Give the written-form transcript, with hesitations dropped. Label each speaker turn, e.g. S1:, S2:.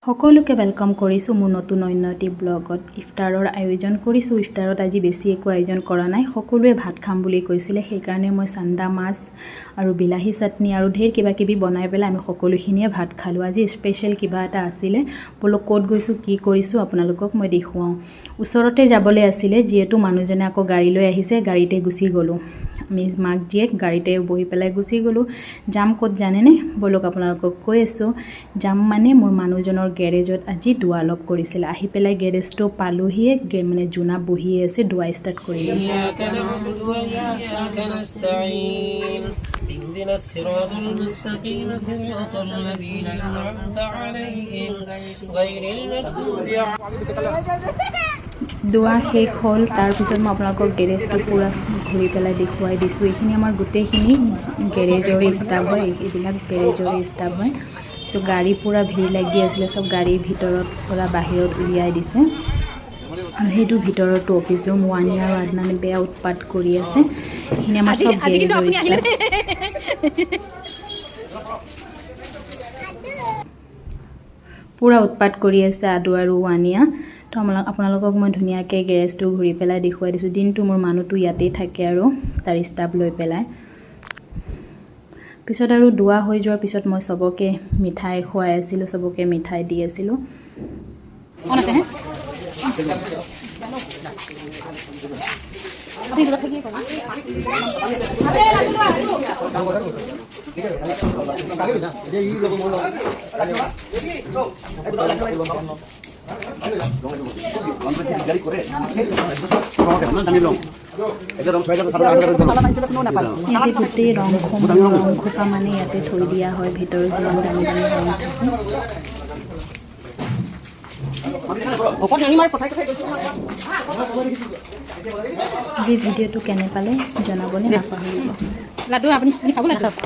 S1: সকলোকে ওয়েলকাম কৰিছোঁ মোৰ নতুন অন্যটি ব্লগত ইফতাৰৰ আয়োজন কৰিছোঁ ইফতাৰত আজি বেছি একো আয়োজন কৰা নাই সকলোৱে ভাত খাম বুলি কৈছিলে সেই কাৰণে মই চান্দা মাছ আৰু বিলাহী চাটনি আৰু ঢেৰ কিবা কিবি বনাই পেলাই আমি সকলোখিনিয়ে ভাত খালো আজি স্পেশাল কিবা এটা আছিলে বলো কোড গৈছো কি কৰিছো আপোনালোকক মই দেখুৱাও ওচৰতে যাবলৈ আছিলে যেহেতু মানুহজনে আকৌ গাড়ী লৈ আহিছে গাড়ীতে গুছি গলো আমি মাক জিয়েক গাড়ীতে বহি পেলাই গুছি গলো জাম কোড জানে নে বলক আপোনালোকক কৈ আছো জাম মানে মোৰ মানুহজনৰ গেৰেজত আজি দুৱা লগ কৰিছিল আহি পেলাই গেৰেজটো পালোহি মানে জুনা বহি আছে দুৱা ষ্টাৰ্ট কৰিলে
S2: اهدنا الصراط المستقيم صراط الذين أنعمت عليهم غير المغضوب
S1: দুৱা শেষ হ'ল তাৰ পিছত মই আপোনালোকক গেৰেজটো পুৰা ঘূৰি পেলাই দেখুৱাই দিছোঁ এইখিনি আমাৰ গোটেইখিনি গেৰেজৰ ষ্টাফ হয় এইবিলাক গেৰেজৰ ষ্টাফ হয় তো গাড়ী পুৰা ভিৰ লাগি আছিলে সব গাড়ীৰ ভিতৰত পৰা বাহিৰত উলিয়াই দিছে আৰু হেতু ভিতৰটো অফিস ৰুম ওয়ানি আৰু আদনানে বেয়া উৎপাত কৰি আছে এইখিনি আমাৰ সব গেৰেজৰ ষ্টাফ পুৰা উৎপাত কৰি আছে আদু আৰু ওয়ানিয়া তো আপোনালোকক মই ধুনিয়াকৈ গেৰেজটো ঘূৰি পেলাই দেখুৱাই দিছোঁ দিনটো মোৰ মানুহটো ইয়াতেই থাকে আৰু তাৰ ষ্টাফ লৈ পেলাই পিছত আৰু দুৱা হৈ যোৱাৰ পিছত মই সবকে মিঠাই খুৱাই আছিলোঁ সবকে মিঠাই দি আছিলোঁ কোন আছে গোটেই ৰং খোপা মানে ইয়াতে থৈ দিয়া হয় ভিতৰত যিমান দামী দামী ৰং থাকে যি ভিডিঅ'টো কেনে পালে জনাবলৈ নাপাহৰিব লাডু আপুনি খাব লাগে